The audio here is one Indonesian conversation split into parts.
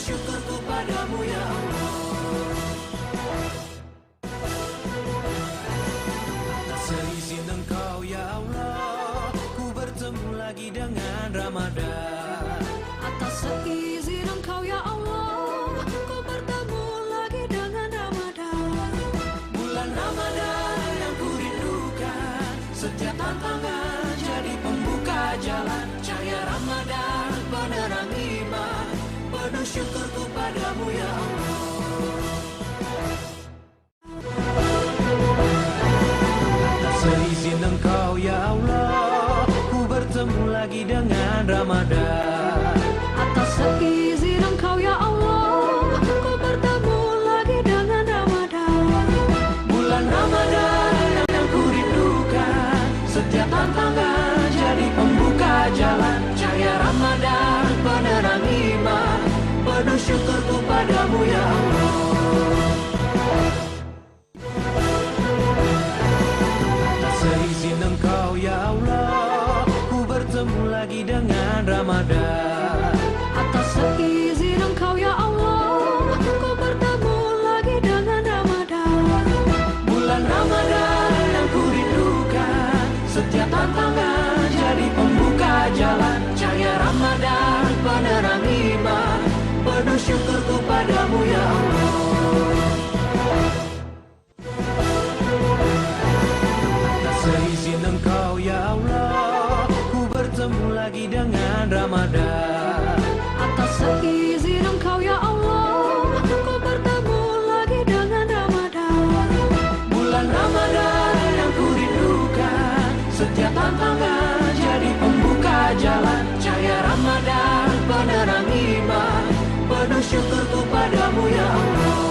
syukurku padamu ya Allah. Seizin Engkau ya Allah, ku bertemu lagi dengan Ramadan. Atas seizin Engkau ya Allah, ku bertemu lagi dengan Ramadan. Bulan Ramadan yang ku rindukan, setiap tantangan jadi pembuka jalan. Cahaya Ramadan penerang iman, penuh syukurku padamu ya Allah. Seizin Engkau ya Allah, ku bertemu lagi dengan Ramadan. Atas seizin Engkau ya Allah, ku bertemu lagi dengan Ramadan. Bulan Ramadan yang ku rindukan, setiap tantangan jadi pembuka jalan. Cahaya Ramadan penerang iman, penuh syukurku padamu ya Allah. Seizin Engkau ya Allah, ku bertemu lagi dengan Ramadan. Atas seizin Engkau ya Allah, ku bertemu lagi dengan Ramadan. Bulan Ramadan yang ku rindukan, setiap tantangan jadi pembuka jalan. Cahaya Ramadan penerang iman, penuh syukurku padamu ya Allah. Seizin Engkau ya Allah, ku bertemu lagi dengan Ramadan. Atas seizin Engkau ya Allah, ku bertemu lagi dengan Ramadan. Bulan Ramadan yang ku rindukan, setiap tantangan jadi pembuka jalan. Cahaya Ramadan penerang iman, penuh syukurku padamu ya Allah.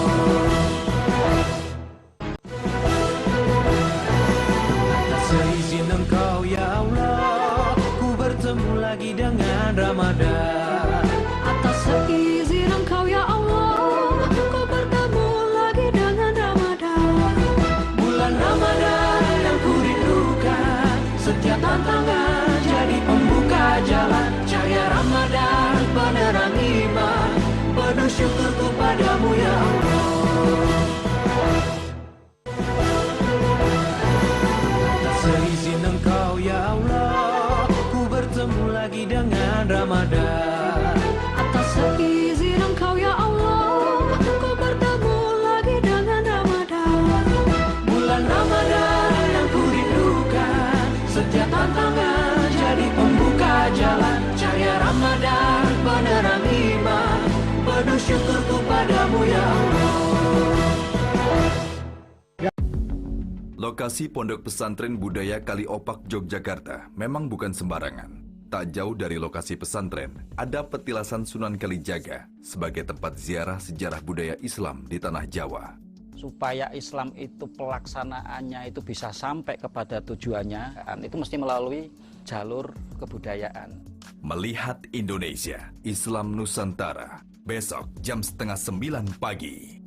Seizin Engkau ya Allah, ku bertemu lagi dengan Ramadan. Atas seizin Engkau ya Allah, ku bertemu lagi dengan Ramadan. Bulan Ramadan yang ku rindukan, setiap tantangan jadi pembuka jalan. Cahaya Ramadan penerang iman, penuh syukurku padamu ya Allah. Seizin Engkau ya Allah, ku bertemu lagi dengan Ramadan. Atas seizin Engkau ya Allah, ku bertemu lagi dengan Ramadan. Bulan Ramadan yang ku rindukan, setiap tantangan jadi pembuka jalan. Cahaya Ramadan penerang iman, penuh syukurku padamu ya Allah. Lokasi Pondok Pesantren Budaya Kaliopak, Yogyakarta memang bukan sembarangan. Tak jauh dari lokasi pesantren, ada petilasan Sunan Kalijaga sebagai tempat ziarah sejarah budaya Islam di tanah Jawa. Supaya Islam itu pelaksanaannya itu bisa sampai kepada tujuannya, itu mesti melalui jalur kebudayaan. Melihat Indonesia, Islam Nusantara, besok jam 8:30 pagi.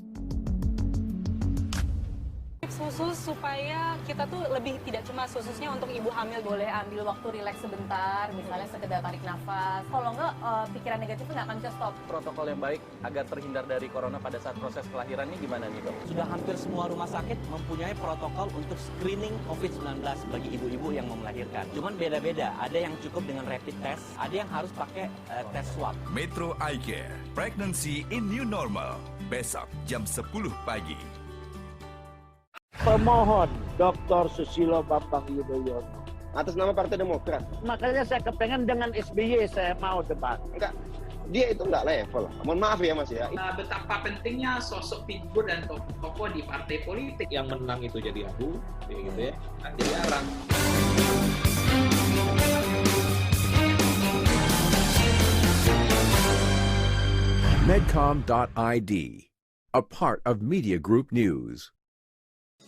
Khusus supaya kita tuh lebih tidak cuma khususnya untuk ibu hamil boleh ambil waktu rileks sebentar, misalnya sekedar tarik nafas. Kalau enggak pikiran negatif nggak akan bisa stop. Protokol yang baik agar terhindar dari corona pada saat proses kelahiran ini gimana nih dok? Sudah hampir semua rumah sakit mempunyai protokol untuk screening COVID-19 bagi ibu-ibu yang mau melahirkan. Cuman beda-beda, ada yang cukup dengan rapid test, ada yang harus pakai tes swab. Metro Eye Care, Pregnancy in New Normal, besok jam 10 pagi. Pemohon Dr. Susilo Bambang Yudhoyono atas nama Partai Demokrat. Makanya saya kepengen dengan SBY saya mau debat. Enggak, dia itu enggak level. Mohon maaf ya Mas ya. Betapa pentingnya sosok figur dan tokoh di partai politik. Yang menang itu jadi abu, ya gitu ya. Nanti diarang. Medcom.id, a part of Media Group News.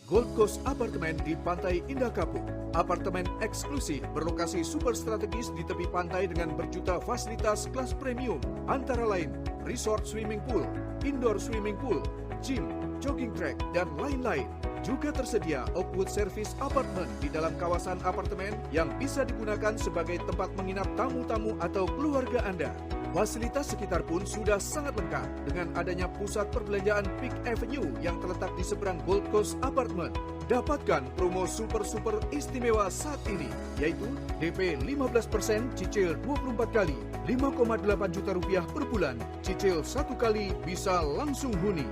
Gold Coast Apartemen di Pantai Indah Kapuk. Apartemen eksklusif berlokasi super strategis di tepi pantai dengan berjuta fasilitas kelas premium. Antara lain, resort swimming pool, indoor swimming pool, gym, jogging track, dan lain-lain. Juga tersedia Oakwood Service Apartment di dalam kawasan apartemen yang bisa digunakan sebagai tempat menginap tamu-tamu atau keluarga Anda. Fasilitas sekitar pun sudah sangat lengkap dengan adanya pusat perbelanjaan Peak Avenue yang terletak di seberang Gold Coast Apartment. Dapatkan promo super istimewa saat ini, yaitu DP 15% cicil 24 kali, 5,8 juta rupiah per bulan, cicil 1 kali bisa langsung huni.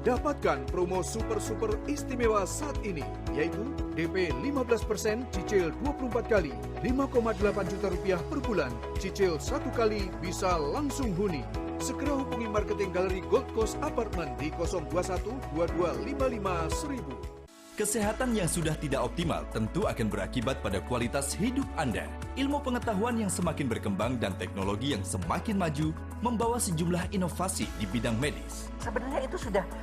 Dapatkan promo super istimewa saat ini, yaitu DP 15% cicil 24 kali, 5,8 juta rupiah per bulan, cicil 1 kali bisa langsung huni. Segera hubungi marketing galeri Gold Coast Apartment di 021 2255 1000. Kesehatan yang sudah tidak optimal tentu akan berakibat pada kualitas hidup Anda. Ilmu pengetahuan yang semakin berkembang dan teknologi yang semakin maju membawa sejumlah inovasi di bidang medis. Sebenarnya itu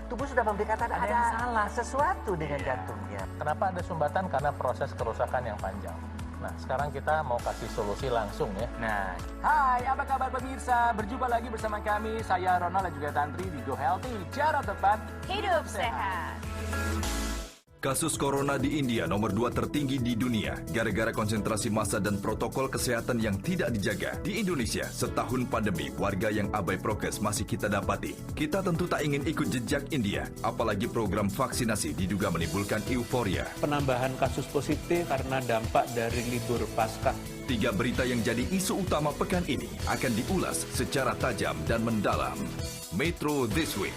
tubuh sudah memberitakan ada yang salah, sesuatu dengan jantungnya. Kenapa ada sumbatan? Karena proses kerusakan yang panjang. Nah, sekarang kita mau kasih solusi langsung ya. Nah, hai, apa kabar pemirsa? Berjumpa lagi bersama kami, saya Ronald dan juga Tantri di Go Healthy, cara tepat hidup sehat. Kasus corona di India nomor 2 tertinggi di dunia gara-gara konsentrasi massa dan protokol kesehatan yang tidak dijaga. Di Indonesia, setahun pandemi, warga yang abai prokes masih kita dapati. Kita tentu tak ingin ikut jejak India, apalagi program vaksinasi diduga menimbulkan euforia. Penambahan kasus positif karena dampak dari libur Paskah. 3 berita yang jadi isu utama pekan ini akan diulas secara tajam dan mendalam. Metro This Week,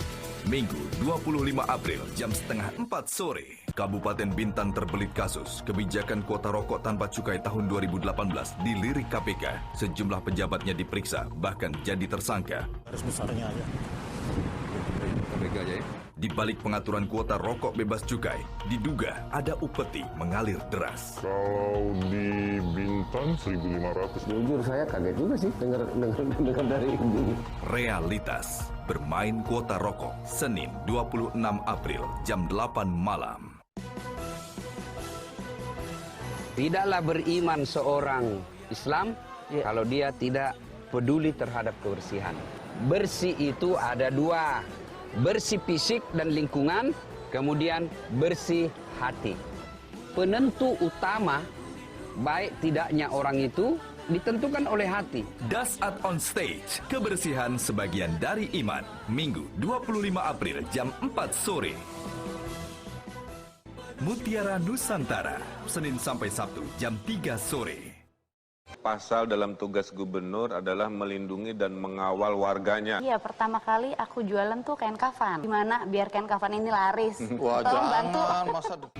Minggu 25 April jam 3:30 sore. Kabupaten Bintan terbelit kasus kebijakan kuota rokok tanpa cukai tahun 2018 dilirik KPK. Sejumlah pejabatnya diperiksa, bahkan jadi tersangka. Harus besarnya aja. KPK aja ya. Di balik pengaturan kuota rokok bebas cukai, diduga ada upeti mengalir deras. Kalau di Bintan 1.500. Jujur saya kaget juga sih dengar dari ini. Realitas bermain kuota rokok, Senin 26 April jam 8 malam. Tidaklah beriman seorang Islam kalau dia tidak peduli terhadap kebersihan. Bersih itu ada 2. Bersih fisik dan lingkungan, kemudian bersih hati. Penentu utama baik tidaknya orang itu ditentukan oleh hati. Dasat on Stage, kebersihan sebagian dari iman. Minggu 25 April jam 4 sore. Mutiara Nusantara, Senin sampai Sabtu jam 3 sore. Pasal dalam tugas gubernur adalah melindungi dan mengawal warganya. Iya, pertama kali aku jualan tuh kain kafan. Gimana biar kain kafan ini laris? Wah, tolong bantu.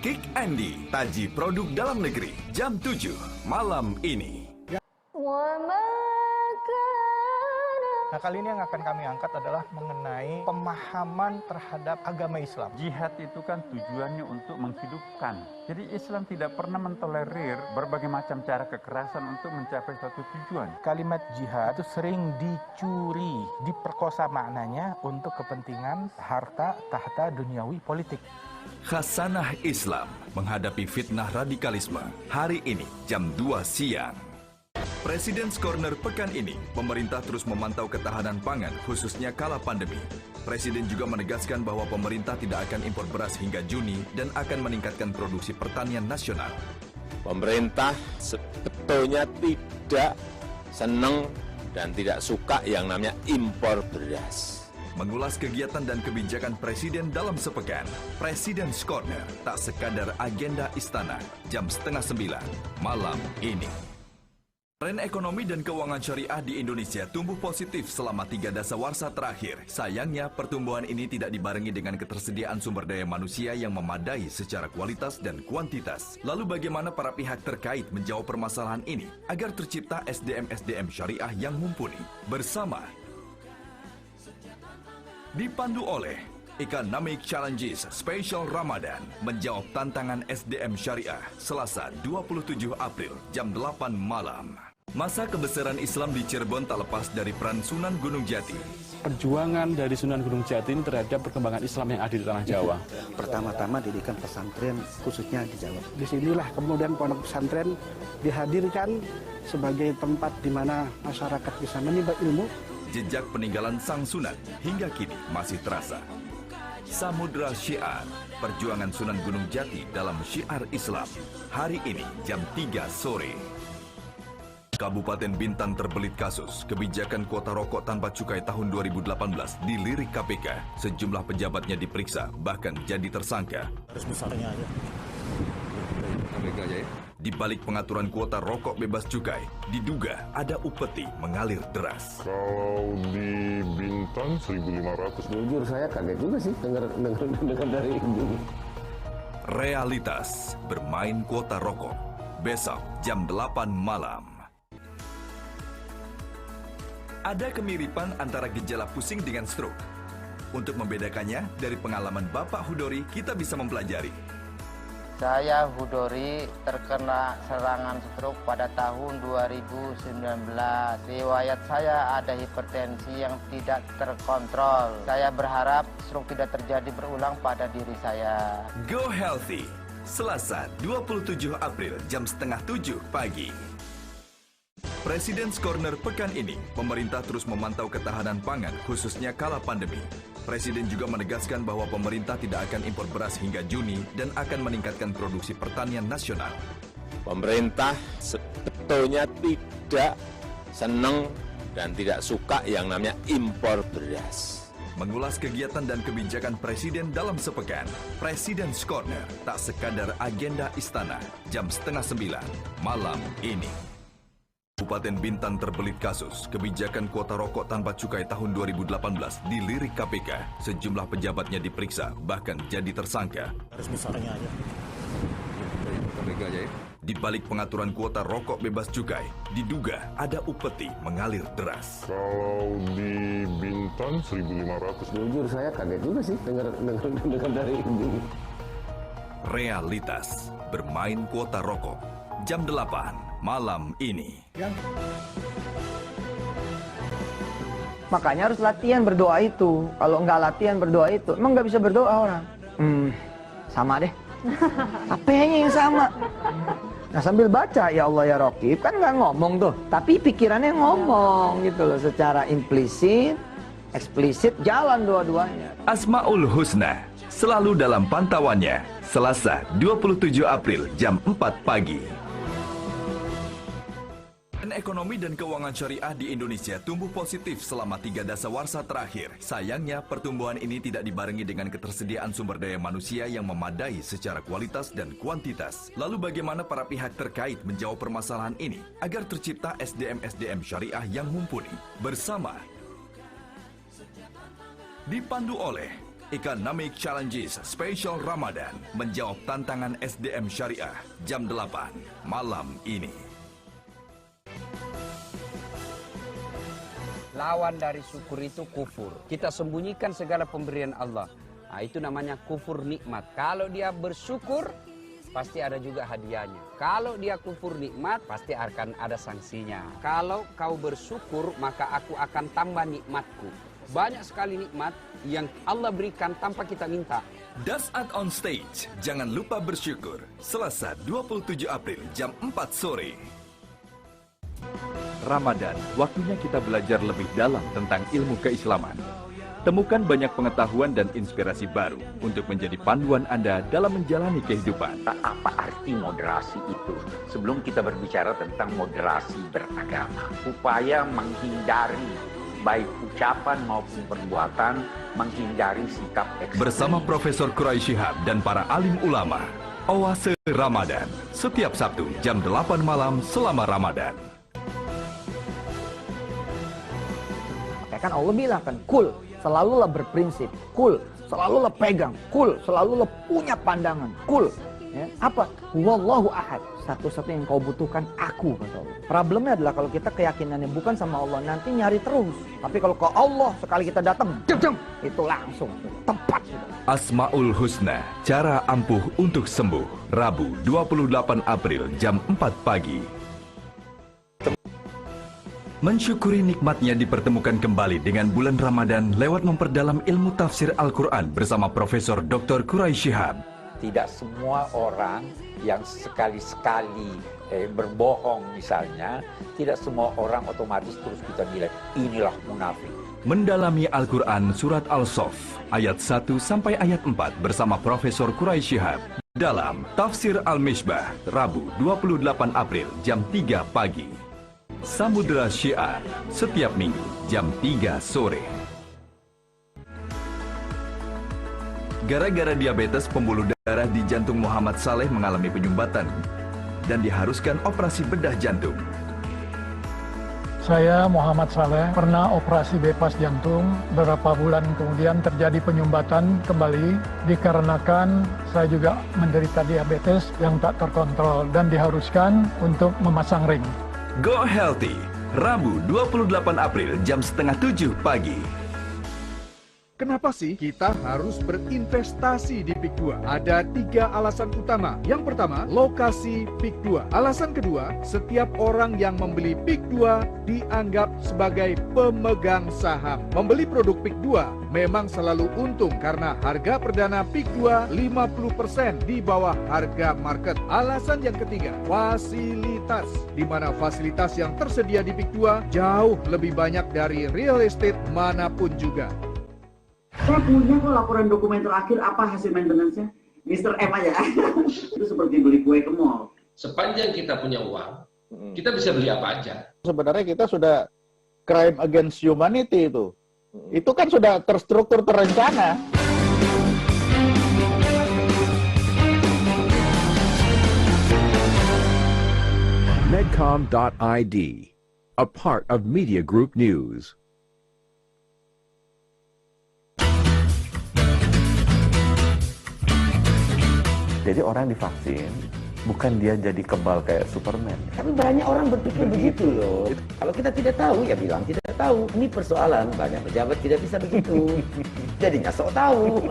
Kick Andy, taji produk dalam negeri, jam 7 malam ini. Nah, kali ini yang akan kami angkat adalah mengenai pemahaman terhadap agama Islam. Jihad itu kan tujuannya untuk menghidupkan. Jadi Islam tidak pernah mentolerir berbagai macam cara kekerasan untuk mencapai suatu tujuan. Kalimat jihad itu sering dicuri, diperkosa maknanya untuk kepentingan harta, tahta, duniawi, politik. Khasanah Islam menghadapi fitnah radikalisme. Hari ini jam 2 siang. President's Corner pekan ini, pemerintah terus memantau ketahanan pangan, khususnya kala pandemi. Presiden juga menegaskan bahwa pemerintah tidak akan impor beras hingga Juni dan akan meningkatkan produksi pertanian nasional. Pemerintah sebetulnya tidak senang dan tidak suka yang namanya impor beras. Mengulas kegiatan dan kebijakan Presiden dalam sepekan, President's Corner tak sekadar agenda istana, jam 8:30 malam ini. Tren ekonomi dan keuangan syariah di Indonesia tumbuh positif selama 3 dasawarsa terakhir. Sayangnya, pertumbuhan ini tidak dibarengi dengan ketersediaan sumber daya manusia yang memadai secara kualitas dan kuantitas. Lalu bagaimana para pihak terkait menjawab permasalahan ini agar tercipta SDM-SDM syariah yang mumpuni? Bersama dipandu oleh Economic Challenges Special Ramadan menjawab tantangan SDM Syariah Selasa 27 April jam 8 malam. Masa kebesaran Islam di Cirebon tak lepas dari peran Sunan Gunung Jati. Perjuangan dari Sunan Gunung Jati ini terhadap perkembangan Islam yang ada di tanah Jawa. Pertama-tama didikan pesantren khususnya di Jawa. Disinilah kemudian pondok pesantren dihadirkan sebagai tempat di mana masyarakat bisa menimba ilmu. Jejak peninggalan Sang Sunan hingga kini masih terasa. Samudra Syiar, perjuangan Sunan Gunung Jati dalam syiar Islam. Hari ini jam 3 sore. Kabupaten Bintan terbelit kasus kebijakan kuota rokok tanpa cukai tahun 2018 dilirik KPK. Sejumlah pejabatnya diperiksa, bahkan jadi tersangka. Harus besarnya aja. KPK aja ya. Di balik pengaturan kuota rokok bebas cukai, diduga ada upeti mengalir deras. Kalau di Bintan 1.500. Jujur saya kaget juga sih dengar dari ini. Realitas bermain kuota rokok. Besok jam 8 malam. Ada kemiripan antara gejala pusing dengan stroke. Untuk membedakannya, dari pengalaman Bapak Hudori, kita bisa mempelajari. Saya Hudori terkena serangan stroke pada tahun 2019. Riwayat saya ada hipertensi yang tidak terkontrol. Saya berharap stroke tidak terjadi berulang pada diri saya. Go Healthy, Selasa 27 April jam 6:30 pagi. President's Corner pekan ini, pemerintah terus memantau ketahanan pangan, khususnya kala pandemi. Presiden juga menegaskan bahwa pemerintah tidak akan impor beras hingga Juni dan akan meningkatkan produksi pertanian nasional. Pemerintah sebetulnya tidak senang dan tidak suka yang namanya impor beras. Mengulas kegiatan dan kebijakan Presiden dalam sepekan, President's Corner tak sekadar agenda istana, jam 8:30 malam ini. Kabupaten Bintan terbelit kasus kebijakan kuota rokok tanpa cukai tahun 2018 dilirik KPK. Sejumlah pejabatnya diperiksa, bahkan jadi tersangka. Harus besarnya aja. KPK aja ya. Di balik pengaturan kuota rokok bebas cukai, diduga ada upeti mengalir deras. Kalau di Bintan 1.500. Jujur saya kaget juga sih dengar dari ini. Realitas bermain kuota rokok. Jam 8 malam ini. Makanya harus latihan berdoa itu. Kalau nggak latihan berdoa itu, emang nggak bisa berdoa orang. Sama deh. Apanya yang sama? Nah sambil baca ya Allah ya Raqib kan nggak ngomong tuh, tapi pikirannya ngomong gitu loh, secara implisit, eksplisit jalan dua-duanya. Asmaul Husna selalu dalam pantauannya. Selasa 27 April jam 4 pagi. Ekonomi dan keuangan syariah di Indonesia tumbuh positif selama 3 dasawarsa terakhir. Sayangnya, pertumbuhan ini tidak dibarengi dengan ketersediaan sumber daya manusia yang memadai secara kualitas dan kuantitas. Lalu bagaimana para pihak terkait menjawab permasalahan ini agar tercipta SDM-SDM syariah yang mumpuni? Bersama dipandu oleh Economic Challenges Special Ramadan, menjawab tantangan SDM syariah, jam 8 malam ini. Lawan dari syukur itu kufur. Kita sembunyikan segala pemberian Allah. Nah, itu namanya kufur nikmat. Kalau dia bersyukur, pasti ada juga hadiahnya. Kalau dia kufur nikmat, pasti akan ada sanksinya. Kalau kau bersyukur, maka aku akan tambah nikmatku. Banyak sekali nikmat yang Allah berikan tanpa kita minta. Dasat on Stage, jangan lupa bersyukur. Selasa 27 April jam 4 sore. Ramadan, waktunya kita belajar lebih dalam tentang ilmu keislaman. Temukan banyak pengetahuan dan inspirasi baru untuk menjadi panduan Anda dalam menjalani kehidupan. Apa arti moderasi itu? Sebelum kita berbicara tentang moderasi beragama, upaya menghindari baik ucapan maupun perbuatan, menghindari sikap ekstrim. Bersama Profesor Quraisy Shihab dan para alim ulama, Oase Ramadan, setiap Sabtu jam 8 malam selama Ramadan. Kan Allah bilang kan, kul, selalulah berprinsip, kul, selalulah pegang, kul, selalulah punya pandangan, kul. Ya, apa? Wallahu ahad, satu-satu yang kau butuhkan aku, kata Allah. Problemnya adalah kalau kita keyakinannya bukan sama Allah, nanti nyari terus. Tapi kalau ke Allah, sekali kita datang, itu langsung, tepat. Asmaul Husna, cara ampuh untuk sembuh. Rabu 28 April jam 4 pagi. Mensyukuri nikmatnya dipertemukan kembali dengan bulan Ramadan lewat memperdalam ilmu tafsir Al-Quran bersama Profesor Dr. Quraisy Shihab. Tidak semua orang yang sekali-sekali berbohong misalnya, tidak semua orang otomatis terus kita nilai, inilah munafik. Mendalami Al-Quran Surat Al-Sof, ayat 1 sampai ayat 4 bersama Profesor Quraisy Shihab dalam Tafsir Al-Misbah, Rabu 28 April jam 3 pagi. Samudra Syiar, setiap Minggu jam 3 sore. Gara-gara diabetes, pembuluh darah di jantung Muhammad Saleh mengalami penyumbatan dan diharuskan operasi bedah jantung. Saya Muhammad Saleh pernah operasi bypass jantung. Beberapa bulan kemudian terjadi penyumbatan kembali dikarenakan saya juga menderita diabetes yang tak terkontrol dan diharuskan untuk memasang ring. Go Healthy, Rabu 28 April jam 6:30 pagi. Kenapa sih kita harus berinvestasi di PIK 2? Ada 3 alasan utama. Yang pertama, lokasi PIK 2. Alasan kedua, setiap orang yang membeli PIK 2 dianggap sebagai pemegang saham. Membeli produk PIK 2 memang selalu untung karena harga perdana PIK 2 50% di bawah harga market. Alasan yang ketiga, fasilitas. Di mana fasilitas yang tersedia di PIK 2 jauh lebih banyak dari real estate manapun juga. Saya punya kok laporan dokumen terakhir apa hasil maintenance-nya. Mr. M aja. Itu seperti beli kue ke mall. Sepanjang kita punya uang, kita bisa beli apa aja. Sebenarnya kita sudah crime against humanity itu. Itu kan sudah terstruktur, terencana. Medcom.id, a part of Media Group News. Jadi orang divaksin, bukan dia jadi kebal kayak Superman. Tapi banyak orang berpikir begitu loh. Kalau kita tidak tahu, ya bilang tidak tahu. Ini persoalan, banyak pejabat tidak bisa begitu. Jadinya sok tahu.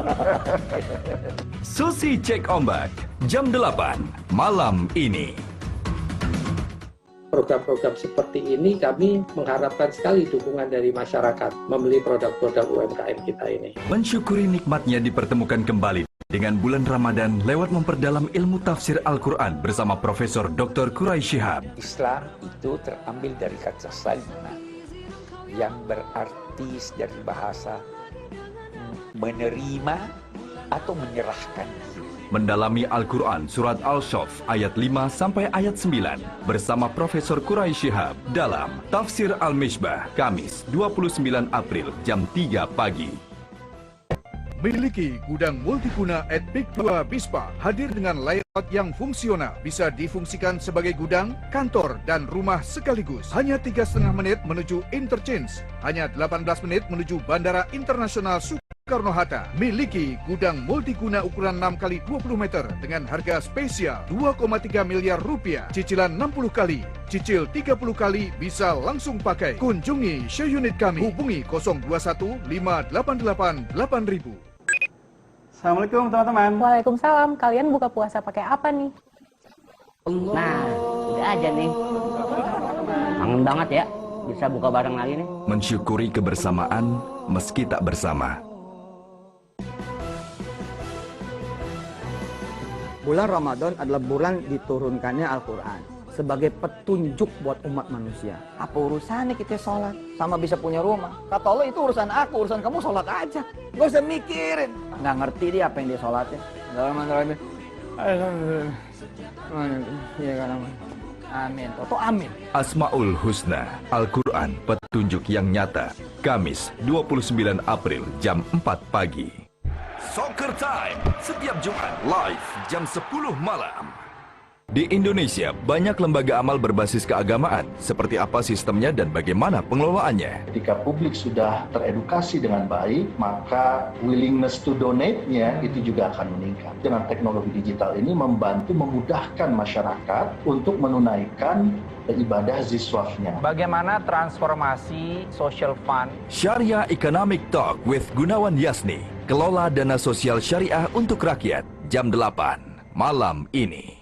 Susi Cek Ombak, jam 8 malam ini. Program-program seperti ini kami mengharapkan sekali dukungan dari masyarakat membeli produk-produk UMKM kita ini. Mensyukuri nikmatnya dipertemukan kembali dengan bulan Ramadan lewat memperdalam ilmu tafsir Al-Quran bersama Profesor Dr. Quraisy Shihab. Islam itu terambil dari kata salima yang berarti dari bahasa menerima atau menyerahkan diri. Mendalami Al-Quran Surat Al-Shof ayat 5 sampai ayat 9 bersama Profesor Quraisy Shihab dalam Tafsir Al-Misbah, Kamis 29 April jam 3 pagi. Miliki gudang multiguna at PIK 2 Bispa, hadir dengan layout yang fungsional, bisa difungsikan sebagai gudang, kantor, dan rumah sekaligus. Hanya 3,5 menit menuju interchange, hanya 18 menit menuju Bandara Internasional Soekarno-Hatta. Miliki gudang multiguna ukuran 6x20 meter dengan harga spesial 2,3 miliar rupiah, cicilan 60 kali, cicil 30 kali, bisa langsung pakai. Kunjungi show unit kami, hubungi 021 588 8000. Assalamualaikum teman-teman. Waalaikumsalam. Kalian buka puasa pakai apa nih? Nah, udah aja nih. Kangen banget ya, bisa buka bareng lagi nih. Mensyukuri kebersamaan meski tak bersama. Bulan Ramadan adalah bulan diturunkannya Al-Quran sebagai petunjuk buat umat manusia. Apa urusannya kita sholat sama bisa punya rumah? Kata Allah, itu urusan aku, urusan kamu sholat aja. Gak usah mikirin. Nggak ngerti dia apa yang dia sholatnya. Amin. Toto amin. Asmaul Husna, Al-Quran, petunjuk yang nyata. Kamis 29 April jam 4 pagi. Soccer Time, setiap Jumat live jam 10 malam. Di Indonesia, banyak lembaga amal berbasis keagamaan. Seperti apa sistemnya dan bagaimana pengelolaannya? Ketika publik sudah teredukasi dengan baik, maka willingness to donate-nya itu juga akan meningkat. Dengan teknologi digital ini membantu memudahkan masyarakat untuk menunaikan ibadah ziswafnya. Bagaimana transformasi social fund? Syariah Economic Talk with Gunawan Yasni. Kelola dana sosial syariah untuk rakyat. Jam 8 malam ini.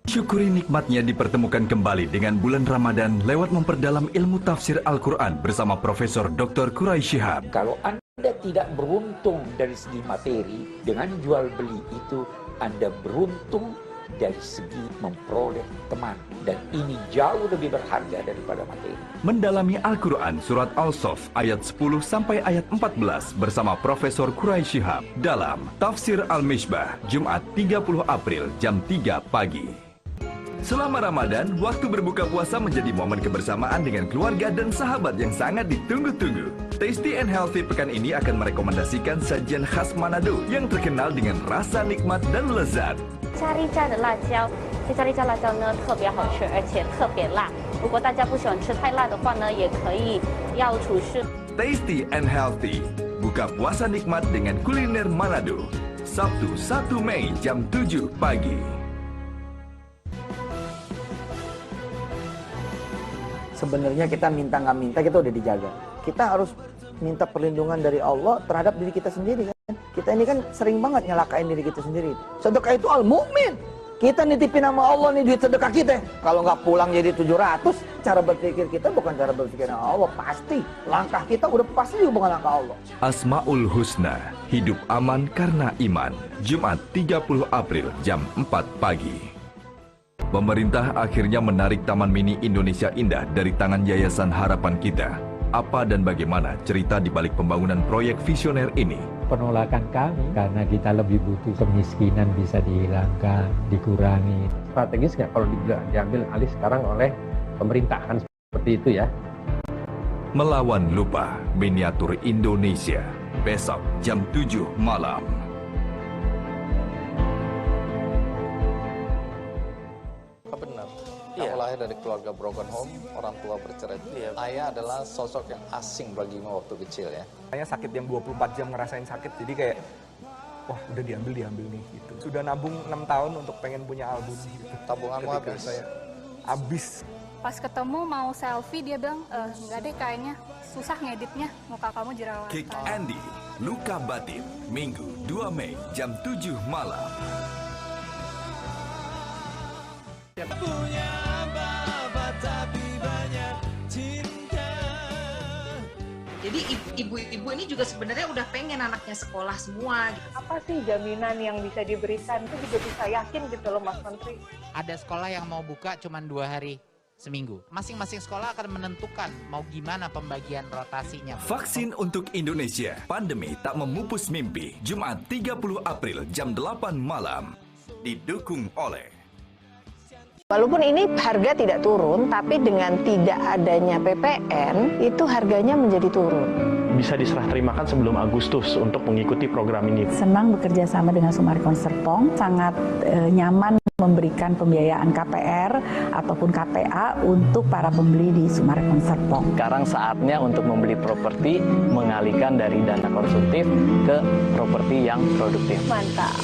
Syukuri nikmatnya dipertemukan kembali dengan bulan Ramadan lewat memperdalam ilmu tafsir Al-Quran bersama Profesor Dr. Quraisy Shihab. Kalau Anda tidak beruntung dari segi materi, dengan jual beli itu Anda beruntung dari segi memperoleh teman. Dan ini jauh lebih berharga daripada materi. Mendalami Al-Quran Surat Al-Shof ayat 10 sampai ayat 14 bersama Profesor Quraisy Shihab dalam Tafsir Al-Misbah, Jumat 30 April jam 3 pagi. Selama Ramadan, waktu berbuka puasa menjadi momen kebersamaan dengan keluarga dan sahabat yang sangat ditunggu-tunggu. Tasty and Healthy pekan ini akan merekomendasikan sajian khas Manado yang terkenal dengan rasa nikmat dan lezat. 嘉利炸的辣椒，这嘉利炸辣椒呢特别好吃，而且特别辣。如果大家不喜欢吃太辣的话呢，也可以要厨师。 Tasty and Healthy, buka puasa nikmat dengan kuliner Manado. Sabtu 1 Mei jam 7 pagi. Sebenarnya kita minta nggak minta kita udah dijaga. Kita harus minta perlindungan dari Allah terhadap diri kita sendiri kan. Kita ini kan sering banget nyelakain diri kita sendiri. Sedekah itu al-mu'min. Kita nitipin sama Allah nih duit sedekah kita. Kalau nggak pulang jadi 700, cara berpikir kita bukan cara berpikir Allah. Pasti langkah kita udah pasti bukan langkah Allah. Asmaul Husna, hidup aman karena iman. Jumat 30 April jam 4 pagi. Pemerintah akhirnya menarik Taman Mini Indonesia Indah dari tangan Yayasan Harapan Kita. Apa dan bagaimana cerita di balik pembangunan proyek visioner ini? Penolakan kami karena kita lebih butuh, kemiskinan bisa dihilangkan, dikurangi. Strategis nggak kalau diambil alih sekarang oleh pemerintahan seperti itu ya? Melawan Lupa, miniatur Indonesia. Besok jam 7 malam. Benar. Aku lahir dari keluarga broken home, orang tua bercerai. Ayah adalah sosok yang asing bagimu waktu kecil ya. Saya sakit yang 24 jam ngerasain sakit, jadi kayak wah udah diambil nih gitu. Sudah nabung 6 tahun untuk pengen punya album gitu. Tabunganmu habis? Saya habis. Pas ketemu mau selfie dia bilang, enggak deh kayaknya susah ngeditnya, muka kamu jerawatan. Kick Andy, Luka Batin, Minggu 2 Mei jam 7 malam. Punya bapak tapi banyak cinta. Jadi ibu-ibu ini juga sebenarnya udah pengen anaknya sekolah semua gitu. Apa sih jaminan yang bisa diberikan? Itu juga bisa yakin gitu loh Mas Menteri. Ada sekolah yang mau buka cuma 2 hari seminggu. Masing-masing sekolah akan menentukan mau gimana pembagian rotasinya. Vaksin untuk Indonesia. Pandemi tak memupus mimpi. Jumat 30 April jam 8 malam. Didukung oleh walaupun ini harga tidak turun, tapi dengan tidak adanya PPN, itu harganya menjadi turun. Bisa diserah terimakan sebelum Agustus untuk mengikuti program ini. Senang bekerja sama dengan Summarecon Serpong, sangat nyaman memberikan pembiayaan KPR ataupun KPA untuk para pembeli di Summarecon Serpong. Sekarang saatnya untuk membeli properti, mengalihkan dari dana konsumtif ke properti yang produktif. Mantap.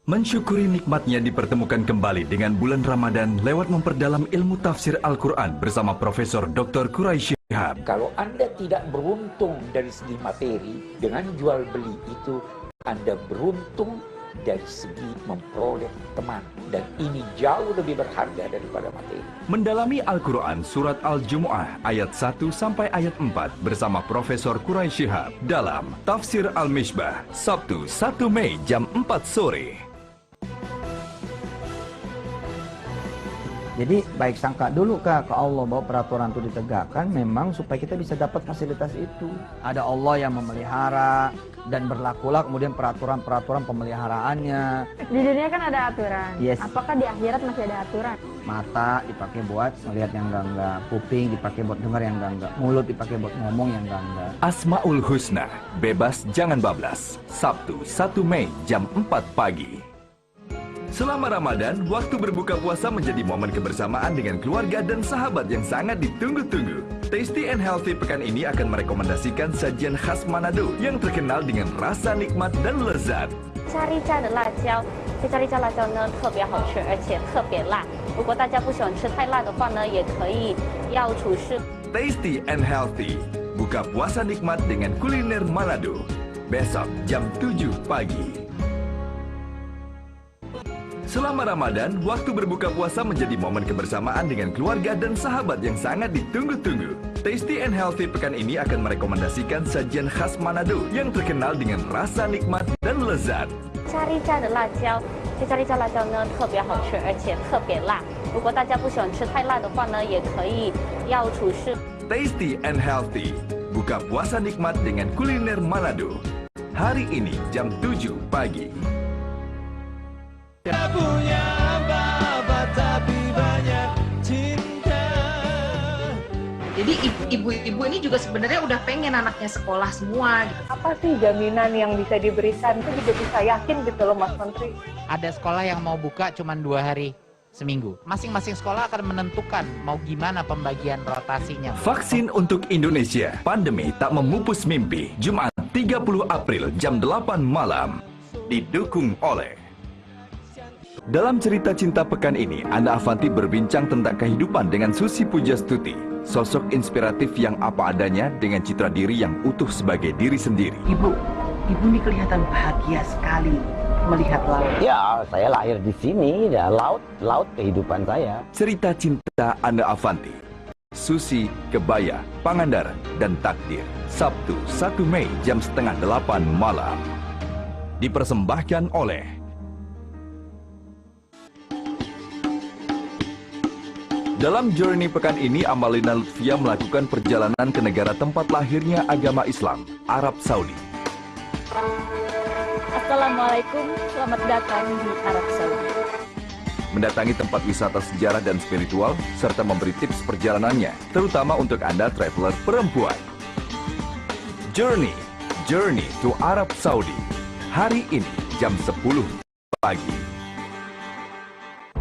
Mensyukuri nikmatnya dipertemukan kembali dengan bulan Ramadan lewat memperdalam ilmu tafsir Al-Quran bersama Profesor Dr. Quraisy Shihab. Kalau Anda tidak beruntung dari segi materi, dengan jual beli itu Anda beruntung dari segi memperoleh teman. Dan ini jauh lebih berharga daripada materi. Mendalami Al-Quran Surat Al-Jumu'ah ayat 1 sampai ayat 4 bersama Profesor Quraisy Shihab dalam Tafsir Al-Misbah, Sabtu 1 Mei jam 4 sore. Jadi baik sangka dulu Kak ke Allah bahwa peraturan itu ditegakkan memang supaya kita bisa dapat fasilitas itu. Ada Allah yang memelihara dan berlakulah kemudian peraturan-peraturan pemeliharaannya. Di dunia kan ada aturan. Yes. Apakah di akhirat masih ada aturan? Mata dipakai buat melihat yang enggak-enggak, kuping dipakai buat dengar yang enggak-enggak, mulut dipakai buat ngomong yang enggak-enggak. Asmaul Husna, bebas jangan bablas. Sabtu 1 Mei jam 4 pagi. Selama Ramadan, waktu berbuka puasa menjadi momen kebersamaan dengan keluarga dan sahabat yang sangat ditunggu-tunggu. Tasty and Healthy pekan ini akan merekomendasikan sajian khas Manado yang terkenal dengan rasa nikmat dan lezat. 嘉利炸的辣椒，这嘉利炸辣椒呢特别好吃，而且特别辣。如果大家不喜欢吃太辣的话呢，也可以要厨师。 Tasty and Healthy, buka puasa nikmat dengan kuliner Manado. Besok jam 7 pagi. Selama Ramadan, waktu berbuka puasa menjadi momen kebersamaan dengan keluarga dan sahabat yang sangat ditunggu-tunggu. Tasty and Healthy pekan ini akan merekomendasikan sajian khas Manado yang terkenal dengan rasa nikmat dan lezat. 嘉利炸的辣椒，这嘉利炸辣椒呢特别好吃，而且特别辣。如果大家不喜欢吃太辣的话呢，也可以要厨师。 Tasty and Healthy, buka puasa nikmat dengan kuliner Manado. Hari ini jam 7 pagi. Punya bapak tapi banyak cinta. Jadi ibu-ibu ini juga sebenarnya udah pengen anaknya sekolah semua gitu. Apa sih jaminan yang bisa diberikan? Itu juga bisa yakin gitu loh Mas Menteri. Ada sekolah yang mau buka cuma 2 hari seminggu. Masing-masing sekolah akan menentukan mau gimana pembagian rotasinya. Vaksin untuk Indonesia. Pandemi tak memupus mimpi. Jumat 30 April jam 8 malam. Didukung oleh. Dalam cerita cinta pekan ini, Ana Avanti berbincang tentang kehidupan dengan Susi Pujastuti, sosok inspiratif yang apa adanya dengan citra diri yang utuh sebagai diri sendiri. Ibu ini kelihatan bahagia sekali melihat laut. Ya, saya lahir di sini, ya laut kehidupan saya. Cerita cinta Ana Avanti, Susi, Kebaya, Pangandaran, dan Takdir. Sabtu 1 Mei jam 7:30 malam. Dipersembahkan oleh dalam journey pekan ini, Amalina Lutfia melakukan perjalanan ke negara tempat lahirnya agama Islam, Arab Saudi. Assalamualaikum, selamat datang di Arab Saudi. Mendatangi tempat wisata sejarah dan spiritual, serta memberi tips perjalanannya, terutama untuk Anda traveler perempuan. Journey to Arab Saudi. Hari ini, jam 10 pagi.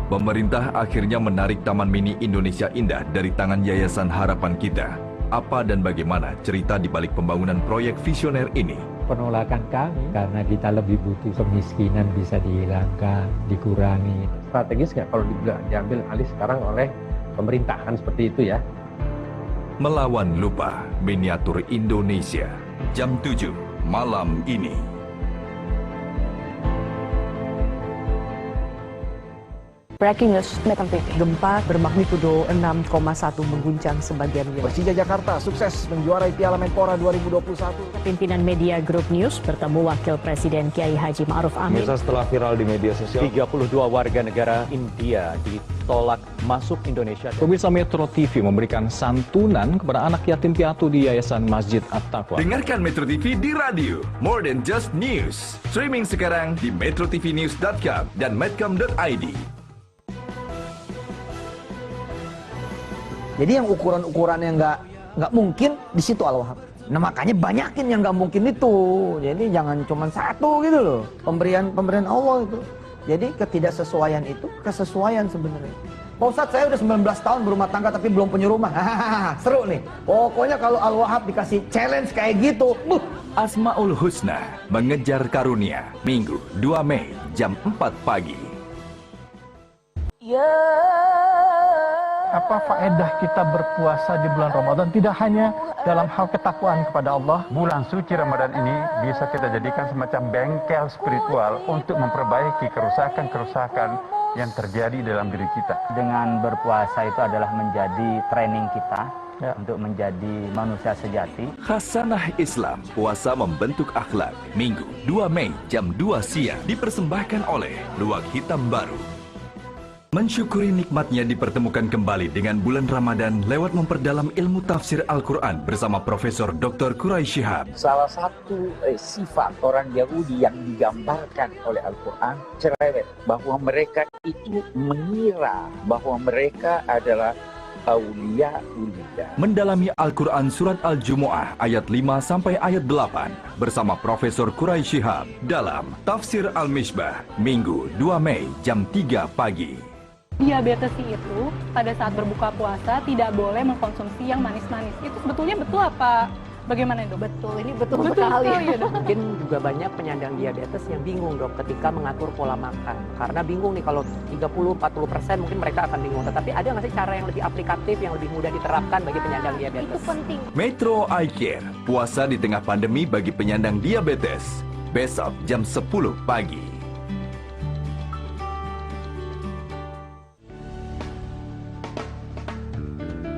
Pemerintah akhirnya menarik Taman Mini Indonesia Indah dari tangan Yayasan Harapan Kita. Apa dan bagaimana cerita di balik pembangunan proyek visioner ini? Penolakan kami karena kita lebih butuh, kemiskinan bisa dihilangkan, dikurangi. Strategis nggak kalau diambil alih sekarang oleh pemerintahan seperti itu ya? Melawan lupa, miniatur Indonesia. Jam 7 malam ini. Breaking News Metro TV. Gempa bermagnitudo 6,1 mengguncang sebagian wilayah. Persija Jakarta sukses menjuarai Piala Menpora 2021. Pimpinan Media Group News bertemu Wakil Presiden Kiai Haji Ma'ruf Amin. Mirsa, setelah viral di media sosial, 32 warga negara India ditolak masuk Indonesia. Pemirsa, Metro TV memberikan santunan kepada anak yatim piatu di Yayasan Masjid At-Taqwa. Dengarkan Metro TV di radio. More than just news. Streaming sekarang di metrotvnews.com dan medcom.id. Jadi yang ukuran-ukuran yang nggak mungkin di situ Al-Wahhab. Nah makanya banyakin yang nggak mungkin itu. Jadi jangan cuma satu gitu loh. Pemberian Allah itu. Jadi ketidaksesuaian itu kesesuaian sebenarnya. Pak Ustadz, saya udah 19 tahun berumah tangga tapi belum punya rumah. Seru nih. Pokoknya kalau Al-Wahhab dikasih challenge kayak gitu. Asmaul Husna, mengejar karunia. Minggu 2 Mei jam 4 pagi. Apa faedah kita berpuasa di bulan Ramadan? Tidak hanya dalam hal ketakwaan kepada Allah. Bulan suci Ramadan ini bisa kita jadikan semacam bengkel spiritual untuk memperbaiki kerusakan-kerusakan yang terjadi dalam diri kita. Dengan berpuasa itu adalah menjadi training kita untuk menjadi manusia sejati. Khasanah Islam, puasa membentuk akhlak. Minggu 2 Mei jam 2 siang. Dipersembahkan oleh Luwak Hitam Baru. Mensyukuri nikmatnya dipertemukan kembali dengan bulan Ramadan lewat memperdalam ilmu tafsir Al-Quran bersama Profesor Dr. Quraisy Shihab. Salah satu sifat orang Yahudi yang digambarkan oleh Al-Quran cerewet, bahwa mereka itu mengira bahwa mereka adalah aulia ulida. Mendalami Al-Quran Surat Al-Jumu'ah ayat 5 sampai ayat 8 bersama Profesor Quraisy Shihab dalam Tafsir Al-Misbah, Minggu 2 Mei jam 3 pagi. Diabetes itu pada saat berbuka puasa tidak boleh mengkonsumsi yang manis-manis. Itu sebetulnya betul apa? Bagaimana itu? Betul, ini betul sekali. Ya, mungkin juga banyak penyandang diabetes yang bingung dok ketika mengatur pola makan. Karena bingung nih kalau 30-40% mungkin mereka akan bingung. Tetapi ada nggak sih cara yang lebih aplikatif, yang lebih mudah diterapkan bagi penyandang diabetes? Itu penting. Metro Eye Care, puasa di tengah pandemi bagi penyandang diabetes. Besok jam 10 pagi.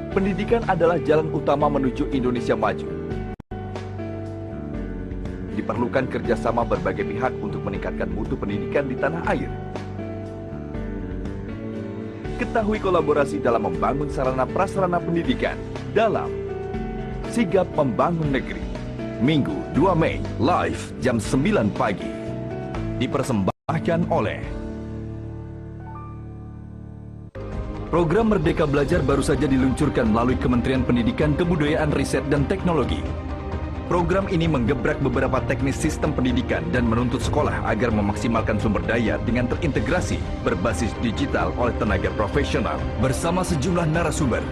Pendidikan adalah jalan utama menuju Indonesia maju. Diperlukan kerjasama berbagai pihak untuk meningkatkan mutu pendidikan di tanah air. Ketahui kolaborasi dalam membangun sarana prasarana pendidikan dalam Sigap Membangun Negeri. Minggu 2 Mei, live jam 9 pagi. Dipersembahkan oleh Program Merdeka Belajar baru saja diluncurkan melalui Kementerian Pendidikan, Kebudayaan, Riset, dan Teknologi. Program ini menggebrak beberapa teknis sistem pendidikan dan menuntut sekolah agar memaksimalkan sumber daya dengan terintegrasi, berbasis digital oleh tenaga profesional bersama sejumlah narasumber.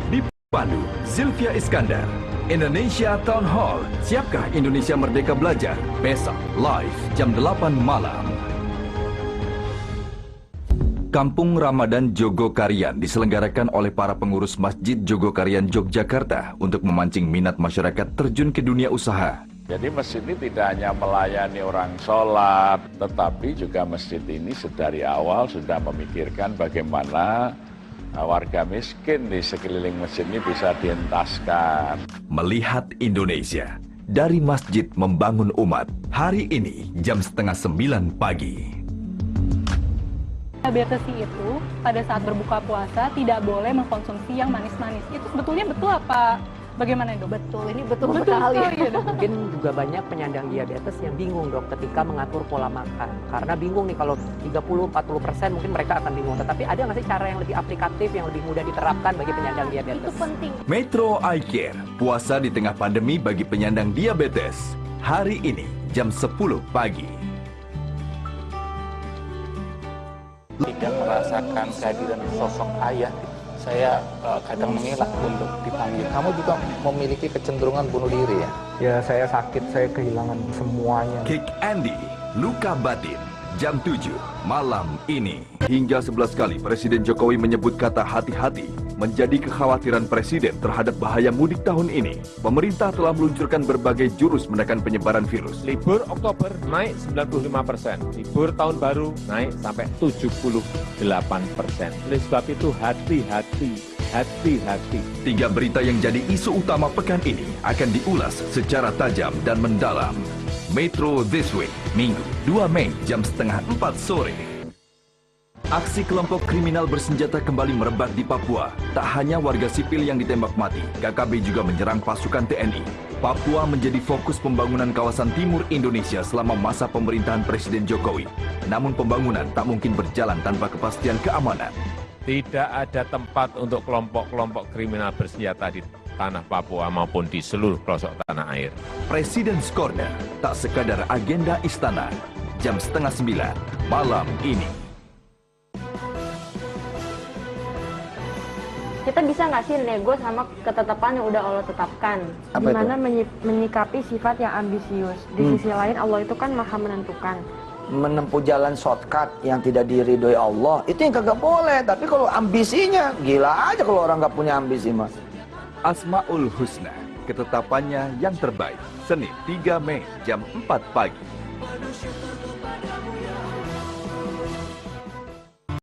Dipandu Zilvia Iskandar, Indonesia Town Hall. Siapkah Indonesia Merdeka Belajar? Besok live jam 8 malam. Kampung Ramadan Jogokarian diselenggarakan oleh para pengurus Masjid Jogokarian Yogyakarta untuk memancing minat masyarakat terjun ke dunia usaha. Jadi masjid ini tidak hanya melayani orang sholat, tetapi juga masjid ini dari awal sudah memikirkan bagaimana warga miskin di sekeliling masjid ini bisa dientaskan. Melihat Indonesia dari masjid membangun umat, hari ini jam 8:30 pagi. Diabetes itu pada saat berbuka puasa tidak boleh mengkonsumsi yang manis-manis. Itu sebetulnya betul apa? Bagaimana dok? Betul, ini betul sekali. Mungkin juga banyak penyandang diabetes yang bingung dok ketika mengatur pola makan. Karena bingung nih kalau 30-40% mungkin mereka akan bingung. Tetapi ada nggak sih cara yang lebih aplikatif, yang lebih mudah diterapkan bagi penyandang diabetes? Itu penting. Metro Eye Care, puasa di tengah pandemi bagi penyandang diabetes. Hari ini jam 10 pagi. Tidak merasakan kehadiran sosok ayah, saya kadang mengelak untuk dipanggil. Kamu juga memiliki kecenderungan bunuh diri ya? Ya, saya sakit, saya kehilangan semuanya. Kick Andy, luka batin, jam 7 malam ini. Hingga 11 kali Presiden Jokowi menyebut kata hati-hati menjadi kekhawatiran Presiden terhadap bahaya mudik tahun ini. Pemerintah telah meluncurkan berbagai jurus menekan penyebaran virus. Libur Oktober naik 95%, libur tahun baru naik sampai 78%. Oleh sebab itu hati-hati. 3 berita yang jadi isu utama pekan ini akan diulas secara tajam dan mendalam. Metro This Week, Minggu 2 Mei jam 3:30 sore. Aksi kelompok kriminal bersenjata kembali merebak di Papua. Tak hanya warga sipil yang ditembak mati, KKB juga menyerang pasukan TNI. Papua menjadi fokus pembangunan kawasan timur Indonesia selama masa pemerintahan Presiden Jokowi. Namun pembangunan tak mungkin berjalan tanpa kepastian keamanan. Tidak ada tempat untuk kelompok-kelompok kriminal bersenjata di tanah Papua maupun di seluruh pelosok tanah air. President's Corner, tak sekadar agenda istana. Jam 8:30 malam ini. Kita bisa nggak sih nego sama ketetapan yang udah Allah tetapkan? Apa Gimana menyikapi sifat yang ambisius. Di sisi lain Allah itu kan maha menentukan. Menempuh jalan shortcut yang tidak diridhoi Allah, itu yang kagak boleh. Tapi kalau ambisinya, gila aja kalau orang nggak punya ambisi, mas. Asmaul Husna, ketetapannya yang terbaik. Senin 3 Mei jam 4 pagi.